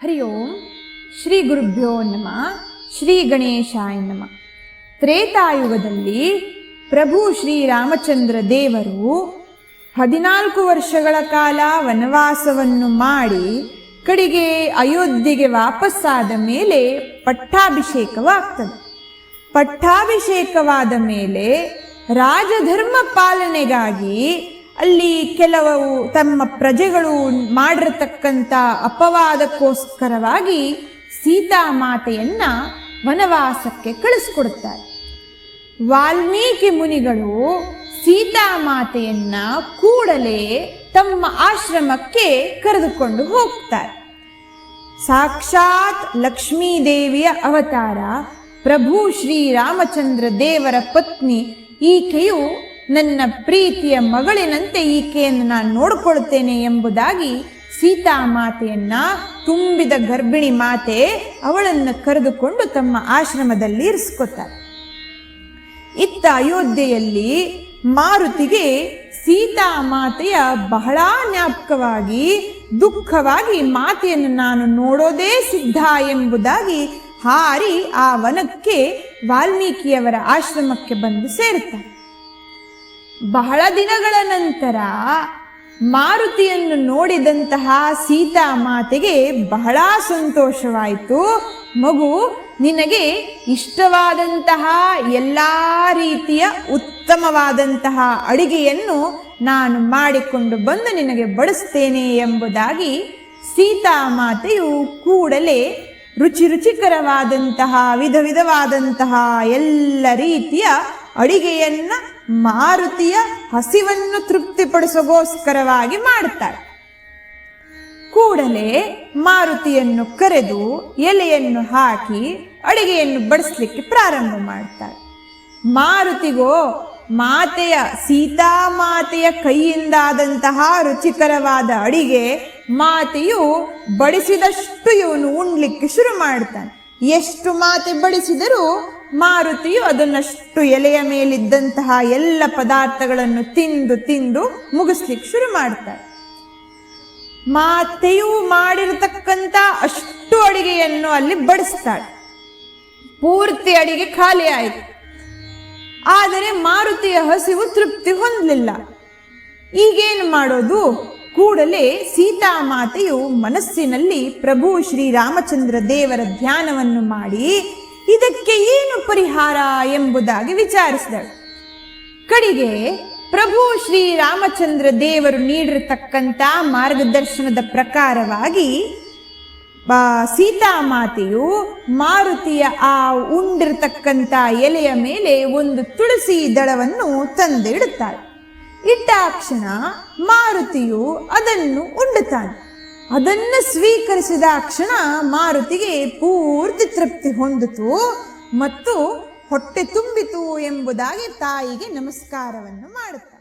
ಹರಿ ಓಂ ಶ್ರೀ ಗುರುಭ್ಯೋ ನಮಃ. ಶ್ರೀ ಗಣೇಶಾಯ ನಮಃ. ತ್ರೇತಾಯುಗದಲ್ಲಿ ಪ್ರಭು ಶ್ರೀರಾಮಚಂದ್ರ ದೇವರು 14 ವರ್ಷಗಳ ಕಾಲ ವನವಾಸವನ್ನು ಮಾಡಿ ಕಡೆಗೆ ಅಯೋಧ್ಯೆಗೆ ವಾಪಸ್ಸಾದ ಮೇಲೆ ಪಟ್ಟಾಭಿಷೇಕವಾಗ್ತದೆ. ಪಟ್ಟಾಭಿಷೇಕವಾದ ಮೇಲೆ ರಾಜಧರ್ಮ ಪಾಲನೆಗಾಗಿ ಅಲ್ಲಿ ಕೆಲವು ತಮ್ಮ ಪ್ರಜೆಗಳು ಮಾಡಿರತಕ್ಕಂಥ ಅಪವಾದಕ್ಕೋಸ್ಕರವಾಗಿ ಸೀತಾಮಾತೆಯನ್ನ ವನವಾಸಕ್ಕೆ ಕಳಿಸ್ಕೊಡುತ್ತಾರೆ. ವಾಲ್ಮೀಕಿ ಮುನಿಗಳು ಸೀತಾಮಾತೆಯನ್ನ ಕೂಡಲೇ ತಮ್ಮ ಆಶ್ರಮಕ್ಕೆ ಕರೆದುಕೊಂಡು ಹೋಗ್ತಾರೆ. ಸಾಕ್ಷಾತ್ ಲಕ್ಷ್ಮೀದೇವಿಯ ಅವತಾರ ಪ್ರಭು ಶ್ರೀರಾಮಚಂದ್ರ ದೇವರ ಪತ್ನಿ ಈಕೆಯು ನನ್ನ ಪ್ರೀತಿಯ ಮಗಳಿನಂತೆ ಈಕೆಯನ್ನು ನಾನು ನೋಡಿಕೊಳ್ತೇನೆ ಎಂಬುದಾಗಿ ಸೀತಾಮಾತೆಯನ್ನ ತುಂಬಿದ ಗರ್ಭಿಣಿ ಮಾತೆ ಅವಳನ್ನು ಕರೆದುಕೊಂಡು ತಮ್ಮ ಆಶ್ರಮದಲ್ಲಿ ಇರಿಸ್ಕೊತಾರೆ. ಇತ್ತ ಅಯೋಧ್ಯೆಯಲ್ಲಿ ಮಾರುತಿಗೆ ಸೀತಾಮಾತೆಯ ಬಹಳ ಜ್ಞಾಪಕವಾಗಿ ದುಃಖವಾಗಿ ಮಾತೆಯನ್ನು ನಾನು ನೋಡೋದೇ ಸಿದ್ಧ ಎಂಬುದಾಗಿ ಹಾರಿ ಆ ವನಕ್ಕೆ ವಾಲ್ಮೀಕಿಯವರ ಆಶ್ರಮಕ್ಕೆ ಬಂದು ಸೇರುತ್ತಾರೆ. ಬಹಳ ದಿನಗಳ ನಂತರ ಮಾರುತಿಯನ್ನು ನೋಡಿದಂತಹ ಸೀತಾಮಾತೆಗೆ ಬಹಳ ಸಂತೋಷವಾಯಿತು. ಮಗು, ನಿನಗೆ ಇಷ್ಟವಾದಂತಹ ಎಲ್ಲ ರೀತಿಯ ಉತ್ತಮವಾದಂತಹ ಅಡಿಗೆಯನ್ನು ನಾನು ಮಾಡಿಕೊಂಡು ಬಂದು ನಿನಗೆ ಬಡಿಸ್ತೇನೆ ಎಂಬುದಾಗಿ ಸೀತಾಮಾತೆಯು ಕೂಡಲೇ ರುಚಿಕರವಾದಂತಹ ವಿಧ ವಿಧವಾದಂತಹ ಎಲ್ಲ ರೀತಿಯ ಅಡಿಗೆಯನ್ನ ಮಾರುತಿಯ ಹಸಿವನ್ನು ತೃಪ್ತಿಪಡಿಸೋಗೋಸ್ಕರವಾಗಿ ಮಾಡುತ್ತಾರೆ. ಕೂಡಲೇ ಮಾರುತಿಯನ್ನು ಕರೆದು ಎಲೆಯನ್ನು ಹಾಕಿ ಅಡಿಗೆಯನ್ನು ಬಡಿಸ್ಲಿಕ್ಕೆ ಪ್ರಾರಂಭ ಮಾಡ್ತಾರೆ. ಮಾರುತಿಗೋ ಸೀತಾಮಾತೆಯ ಕೈಯಿಂದಾದಂತಹ ರುಚಿಕರವಾದ ಅಡಿಗೆ ಮಾತೆಯು ಬಡಿಸಿದಷ್ಟು ಇವನು ಉಣ್ಲಿಕ್ಕೆ ಶುರು ಮಾಡ್ತಾನೆ. ಎಷ್ಟು ಮಾತೆ ಬಡಿಸಿದರೂ ಮಾರುತಿಯು ಅದನ್ನಷ್ಟು ಎಲೆಯ ಮೇಲಿದ್ದಂತಹ ಎಲ್ಲ ಪದಾರ್ಥಗಳನ್ನು ತಿಂದು ತಿಂದು ಮುಗಿಸ್ಲಿಕ್ಕೆ ಶುರು ಮಾಡ್ತಾರೆ. ಮಾತೆಯು ಮಾಡಿರತಕ್ಕಂಥ ಅಷ್ಟು ಅಡಿಗೆಯನ್ನು ಅಲ್ಲಿ ಬಡಿಸ್ತಾಳೆ. ಪೂರ್ತಿ ಅಡಿಗೆ ಖಾಲಿ ಆಯಿತು. ಆದರೆ ಮಾರುತಿಯ ಹಸಿವು ತೃಪ್ತಿ ಹೊಂದಲಿಲ್ಲ. ಈಗೇನು ಮಾಡೋದು? ಕೂಡಲೇ ಸೀತಾಮಾತೆಯು ಮನಸ್ಸಿನಲ್ಲಿ ಪ್ರಭು ಶ್ರೀರಾಮಚಂದ್ರ ದೇವರ ಧ್ಯಾನವನ್ನು ಮಾಡಿ ಇದಕ್ಕೆ ಏನು ಪರಿಹಾರ ಎಂಬುದಾಗಿ ವಿಚಾರಿಸಿದಳು. ಕಡೆಗೆ ಪ್ರಭು ಶ್ರೀರಾಮಚಂದ್ರ ದೇವರು ನೀಡಿರತಕ್ಕಂಥ ಮಾರ್ಗದರ್ಶನದ ಪ್ರಕಾರವಾಗಿ ಸೀತಾಮಾತೆಯು ಮಾರುತಿಯ ಆ ಉಂಡಿರತಕ್ಕಂಥ ಎಲೆಯ ಮೇಲೆ ಒಂದು ತುಳಸಿ ದಳವನ್ನು ತಂದು ಇಡುತ್ತಾಳೆ. ಇಟ್ಟ ಕ್ಷಣ ಮಾರುತಿಯು ಅದನ್ನು ಉಂಡುತ್ತಾನೆ. ಅದನ್ನು ಸ್ವೀಕರಿಸಿದ ಕ್ಷಣ ಮಾರುತಿಗೆ ಪೂರ್ತಿ ತೃಪ್ತಿ ಹೊಂದಿತು ಮತ್ತು ಹೊಟ್ಟೆ ತುಂಬಿತು ಎಂಬುದಾಗಿ ತಾಯಿಗೆ ನಮಸ್ಕಾರವನ್ನು ಮಾಡುತ್ತಾರೆ.